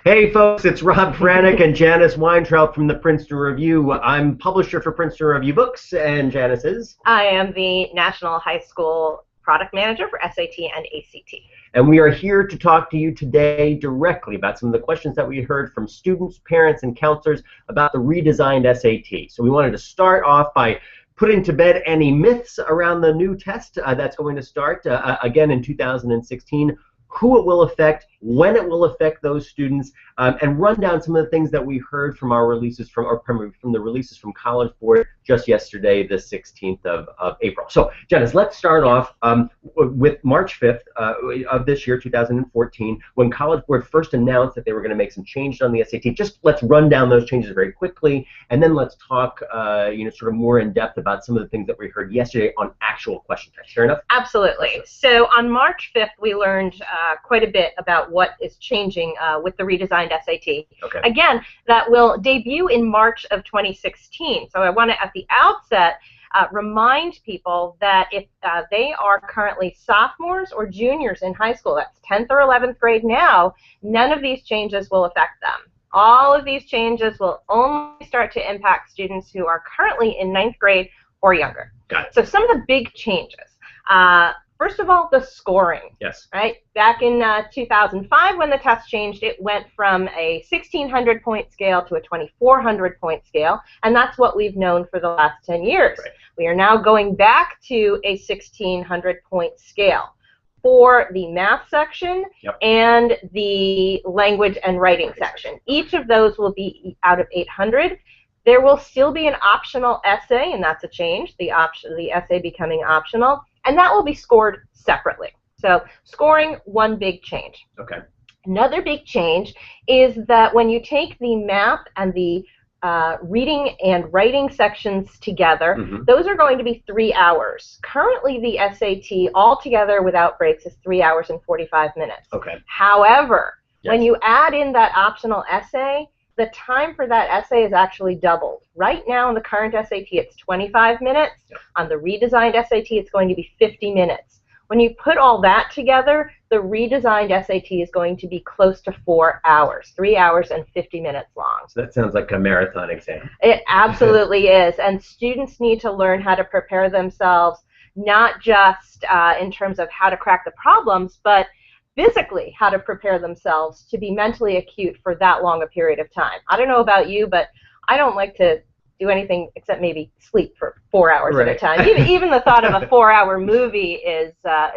Hey folks, it's Rob Franick and Janice Weintraub from the Princeton Review. I'm publisher for Princeton Review Books, and Janice is? I am the National High School Product Manager for SAT and ACT. And we are here to talk to you today directly about some of the questions that we heard from students, parents, and counselors about the redesigned SAT. So we wanted to start off by putting to bed any myths around the new test that's going to start again in 2016. Who it will affect, when it will affect those students, and run down some of the things that we heard from our releases from the releases from College Board just yesterday, the 16th of April. So, Janice, let's start off with March 5th of this year, 2014, when College Board first announced that they were going to make some changes on the SAT. Just let's run down those changes very quickly, and then let's talk, sort of more in depth about some of the things that we heard yesterday on actual question types. Fair enough? Absolutely. So on March 5th, we learned quite a bit about what is changing with the redesigned SAT. Okay. Again, that will debut in March of 2016. So I want to, at the outset, remind people that if they are currently sophomores or juniors in high school, that's 10th or 11th grade now, none of these changes will affect them. All of these changes will only start to impact students who are currently in 9th grade or younger. Got it. So some of the big changes. First of all, the scoring. Yes. Right? Back in 2005, when the test changed, it went from a 1,600-point scale to a 2,400-point scale, and that's what we've known for the last 10 years. Right. We are now going back to a 1,600-point scale for the math section and the language and writing section. Each of those will be out of 800. There will still be an optional essay, and that's a change, the essay becoming optional, and that will be scored separately. So scoring, one big change. Okay. Another big change is that when you take the math and the reading and writing sections together, those are going to be 3 hours. Currently, the SAT altogether without breaks is 3 hours and 45 minutes. Okay. However, when you add in that optional essay, the time for that essay is actually doubled. Right now in the current SAT, it's 25 minutes. On the redesigned SAT, it's going to be 50 minutes. When you put all that together, the redesigned SAT is going to be close to 4 hours, 3 hours and 50 minutes long. So that sounds like a marathon exam. It absolutely is. And students need to learn how to prepare themselves, not just in terms of how to crack the problems, but physically how to prepare themselves to be mentally acute for that long a period of time. I don't know about you, but I don't like to do anything except maybe sleep for 4 hours at a time. Even the thought of a 4-hour movie is a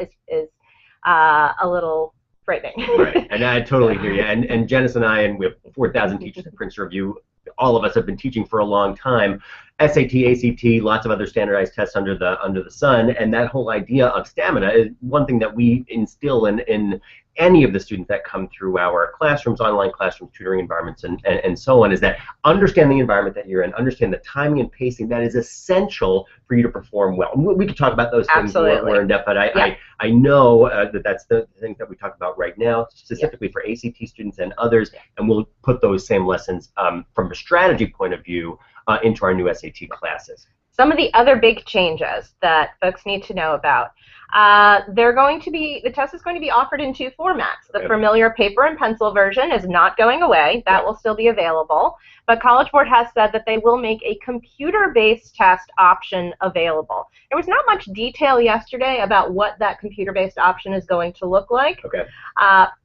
little frightening. Right, and I totally hear you. And Janice and I, and we have 4,000 teachers at Princeton Review, all of us have been teaching for a long time. SAT, ACT, lots of other standardized tests under the sun, and that whole idea of stamina is one thing that we instill in any of the students that come through our classrooms, online classrooms, tutoring environments, and so on, is that understand the environment that you're in, understand the timing and pacing that is essential for you to perform well. We could talk about those things more in depth, but I know that that's the things that we talk about right now, specifically for ACT students and others, and we'll put those same lessons from a strategy point of view into our new SAT classes. Some of the other big changes that folks need to know about. The test is going to be offered in 2 formats. The familiar paper and pencil version is not going away. That will still be available. But College Board has said that they will make a computer-based test option available. There was not much detail yesterday about what that computer-based option is going to look like. Okay.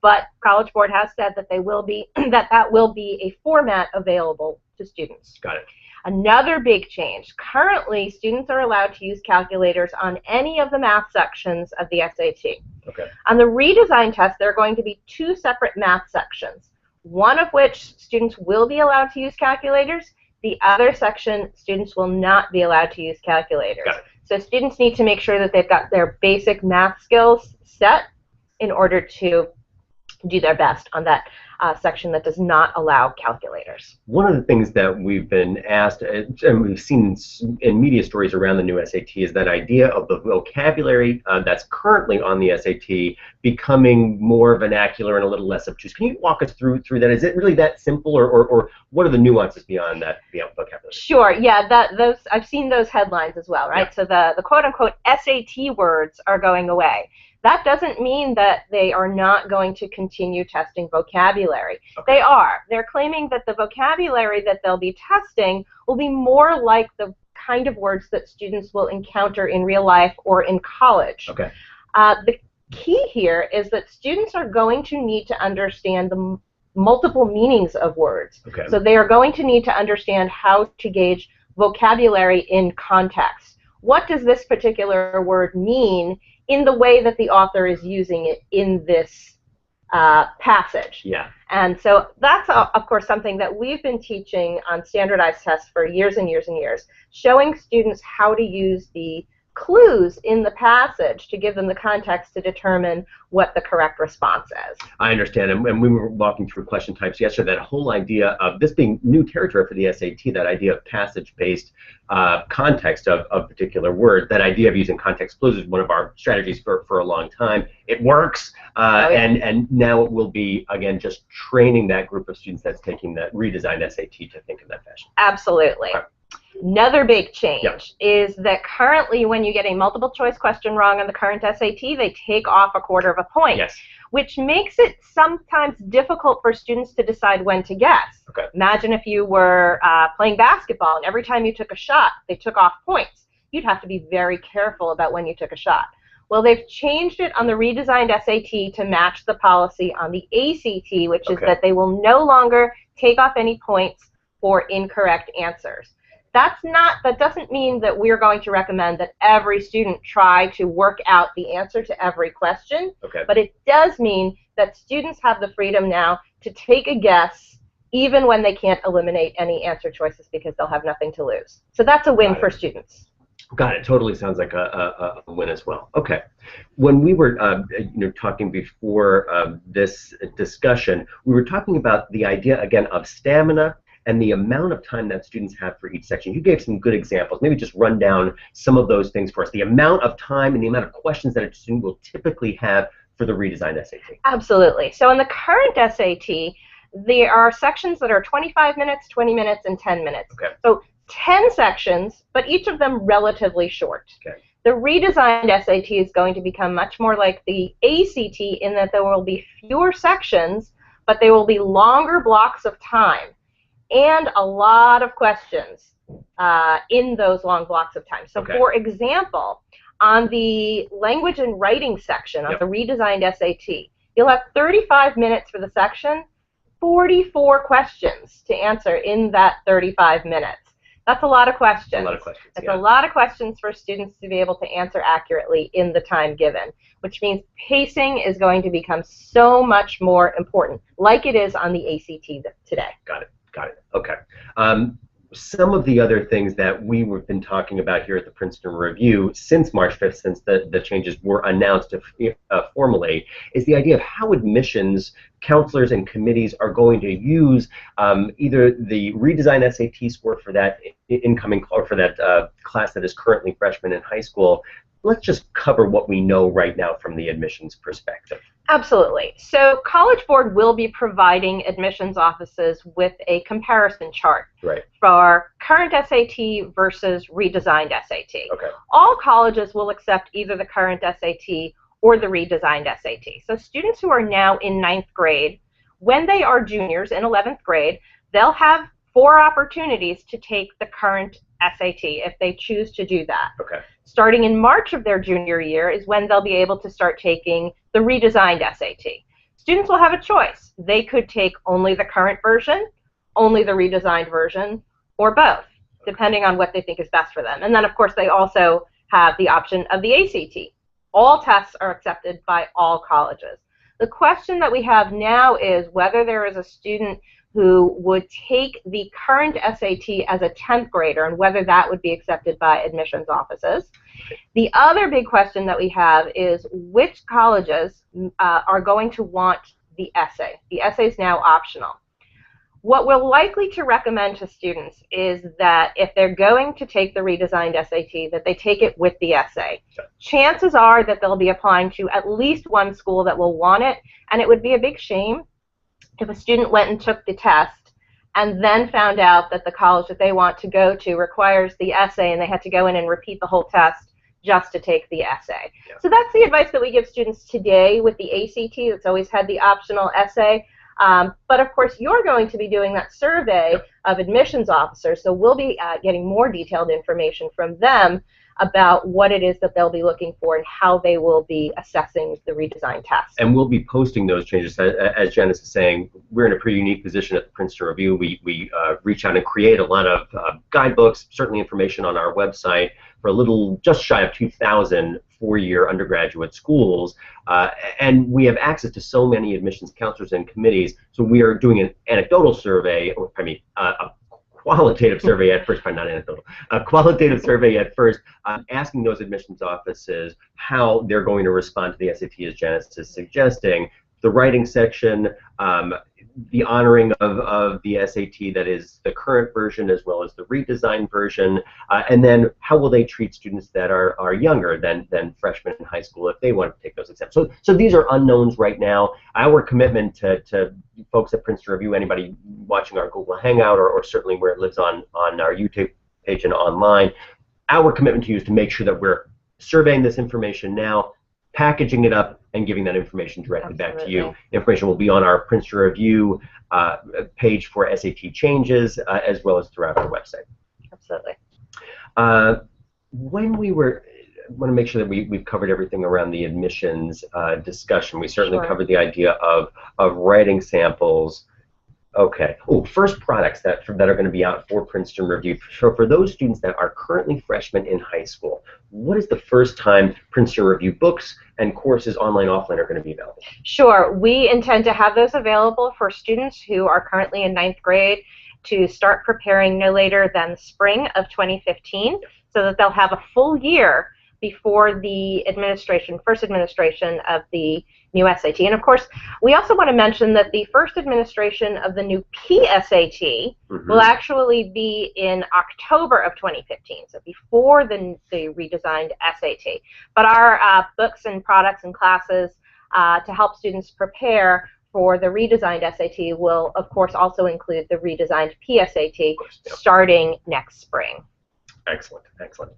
But College Board has said that that will be a format available to students. Got it. Another big change. Currently, students are allowed to use calculators on any of the math sections of the SAT. Okay. On the redesigned test, there are going to be 2 separate math sections, one of which students will be allowed to use calculators. The other section, students will not be allowed to use calculators. Got it. So students need to make sure that they've got their basic math skills set in order to do their best on that section that does not allow calculators. One of the things that we've been asked, and we've seen in media stories around the new SAT, is that idea of the vocabulary that's currently on the SAT becoming more vernacular and a little less obtuse. Can you walk us through that? Is it really that simple, or what are the nuances beyond that vocabulary? Sure. Yeah. I've seen those headlines as well, right? Yeah. So the quote-unquote SAT words are going away. That doesn't mean that they are not going to continue testing vocabulary. Okay. They are. They're claiming that the vocabulary that they'll be testing will be more like the kind of words that students will encounter in real life or in college. Okay. The key here is that students are going to need to understand the multiple meanings of words. Okay. So they are going to need to understand how to gauge vocabulary in context. What does this particular word mean in the way that the author is using it in this passage? Yeah. And so that's, of course, something that we've been teaching on standardized tests for years and years and years, showing students how to use the clues in the passage to give them the context to determine what the correct response is. I understand, and we were walking through question types yesterday, that whole idea of this being new territory for the SAT, that idea of passage-based context of a particular word, that idea of using context clues is one of our strategies for a long time. It works, and now it will be, again, just training that group of students that's taking the redesigned SAT to think in that fashion. Absolutely. Okay. Another big change is that currently when you get a multiple choice question wrong on the current SAT, they take off 1/4 of a point, which makes it sometimes difficult for students to decide when to guess. Okay. Imagine if you were playing basketball and every time you took a shot, they took off points. You'd have to be very careful about when you took a shot. Well, they've changed it on the redesigned SAT to match the policy on the ACT, which is that they will no longer take off any points for incorrect answers. That doesn't mean that we're going to recommend that every student try to work out the answer to every question, but it does mean that students have the freedom now to take a guess even when they can't eliminate any answer choices because they'll have nothing to lose. So that's a win for students. Got it. Totally sounds like a win as well. Okay. When we were talking before this discussion, we were talking about the idea, again, of stamina and the amount of time that students have for each section. You gave some good examples. Maybe just run down some of those things for us. The amount of time and the amount of questions that a student will typically have for the redesigned SAT. Absolutely. So in the current SAT, there are sections that are 25 minutes, 20 minutes, and 10 minutes. Okay. So 10 sections, but each of them relatively short. Okay. The redesigned SAT is going to become much more like the ACT in that there will be fewer sections, but they will be longer blocks of time and a lot of questions in those long blocks of time. So for example, on the language and writing section of the redesigned SAT, you'll have 35 minutes for the section, 44 questions to answer in that 35 minutes. That's a lot of questions. A lot of questions. It's a lot of questions for students to be able to answer accurately in the time given, which means pacing is going to become so much more important, like it is on the ACT today. Got it. Got it. Okay. Some of the other things that we've been talking about here at the Princeton Review since March 5th, since the changes were announced formally, is the idea of how admissions counselors and committees are going to use either the redesigned SAT score for that incoming or for that class that is currently freshman in high school. Let's just cover what we know right now from the admissions perspective. Absolutely. So College Board will be providing admissions offices with a comparison chart for current SAT versus redesigned SAT. Okay. All colleges will accept either the current SAT or the redesigned SAT. So students who are now in 9th grade, when they are juniors in 11th grade, they'll have 4 opportunities to take the current SAT if they choose to do that. Okay. Starting in March of their junior year is when they'll be able to start taking the redesigned SAT. Students will have a choice. They could take only the current version, only the redesigned version, or both, depending on what they think is best for them. And then, of course, they also have the option of the ACT. All tests are accepted by all colleges. The question that we have now is whether there is a student who would take the current SAT as a 10th grader and whether that would be accepted by admissions offices. The other big question that we have is which colleges are going to want the essay. The essay is now optional. What we're likely to recommend to students is that if they're going to take the redesigned SAT, that they take it with the essay. Chances are that they'll be applying to at least one school that will want it, and it would be a big shame if a student went and took the test and then found out that the college that they want to go to requires the essay and they had to go in and repeat the whole test just to take the essay. Yeah. So that's the advice that we give students today with the ACT. It's always had the optional essay. But of course, you're going to be doing that survey of admissions officers, so we'll be getting more detailed information from them about what it is that they'll be looking for and how they will be assessing the redesigned test. And we'll be posting those changes. As Janice is saying, we're in a pretty unique position at the Princeton Review. We reach out and create a lot of guidebooks, certainly information on our website for a little just shy of 2,000 four-year undergraduate schools, and we have access to so many admissions counselors and committees, so we are doing an anecdotal survey, or I mean, a qualitative survey at first, probably not anecdotal, a qualitative survey at first, asking those admissions offices how they're going to respond to the SAT, as Janice is suggesting. The writing section, the honoring of the SAT that is the current version as well as the redesigned version, and then how will they treat students that are younger than freshmen in high school if they want to take those exams. So these are unknowns right now. Our commitment to folks at Princeton Review, anybody watching our Google Hangout or certainly where it lives on our YouTube page and online, our commitment to you is to make sure that we're surveying this information now, packaging it up, and giving that information directly back to you. Information will be on our Princeton Review page for SAT changes, as well as throughout our website. Absolutely. When we were, I want to make sure that we've covered everything around the admissions discussion. We certainly covered the idea of writing samples. Okay. Oh, first products that are going to be out for Princeton Review. So for those students that are currently freshmen in high school, what is the first time Princeton Review books and courses, online, offline, are going to be available? Sure. We intend to have those available for students who are currently in 9th grade to start preparing no later than spring of 2015, so that they'll have a full year before the first administration of the new SAT. And of course, we also want to mention that the first administration of the new PSAT will actually be in October of 2015, so before the redesigned SAT. But our books and products and classes to help students prepare for the redesigned SAT will, of course, also include the redesigned PSAT starting next spring. Excellent, excellent.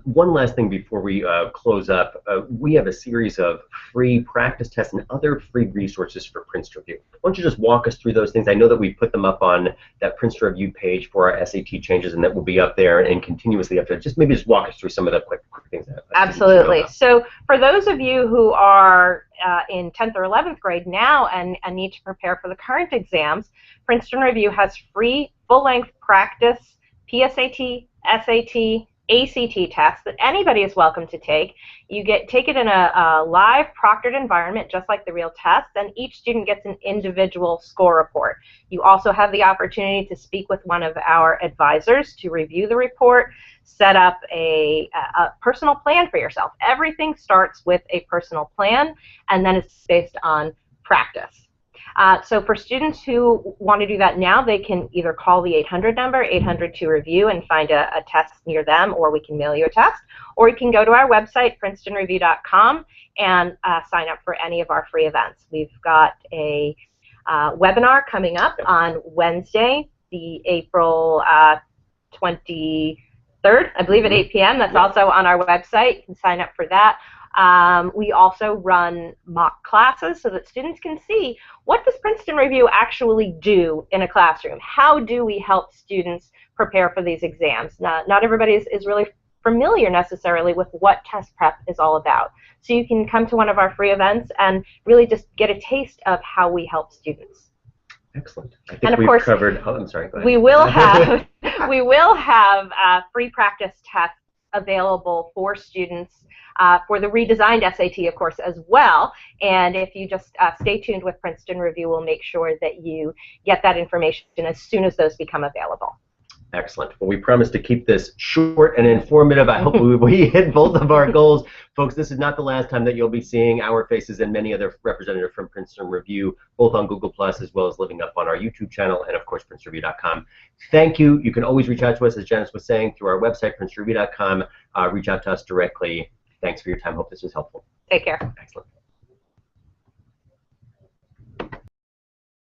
One last thing before we close up. We have a series of free practice tests and other free resources for Princeton Review. Why don't you just walk us through those things? I know that we put them up on that Princeton Review page for our SAT changes, and that will be up there and continuously up there. Just maybe just walk us through some of the quick things. Absolutely. So for those of you who are in 10th or 11th grade now and need to prepare for the current exams, Princeton Review has free full-length practice PSAT, SAT, ACT tests that anybody is welcome to take. You take it in a live proctored environment, just like the real test, and each student gets an individual score report. You also have the opportunity to speak with one of our advisors to review the report, set up a personal plan for yourself. Everything starts with a personal plan, and then it's based on practice. So for students who want to do that now, they can either call the 800 number, 800-2REVIEW, and find a test near them, or we can mail you a test. Or you can go to our website, princetonreview.com, and sign up for any of our free events. We've got a webinar coming up on Wednesday, the April 23rd, I believe, at 8 p.m. That's also on our website. You can sign up for that. We also run mock classes so that students can see, what does Princeton Review actually do in a classroom? How do we help students prepare for these exams? Not everybody is really familiar necessarily with what test prep is all about. So you can come to one of our free events and really just get a taste of how we help students. Excellent. I think we've covered. Oh, I'm sorry. Go ahead. We will have free practice tests available for students for the redesigned SAT, of course, as well. And if you just stay tuned with Princeton Review, we'll make sure that you get that information as soon as those become available. Excellent. Well, we promise to keep this short and informative. I hope we hit both of our goals. Folks, this is not the last time that you'll be seeing our faces and many other representatives from Princeton Review, both on Google+, as well as living up on our YouTube channel and, of course, princetonreview.com. Thank you. You can always reach out to us, as Janice was saying, through our website, princetonreview.com. Reach out to us directly. Thanks for your time. Hope this was helpful. Take care. Excellent.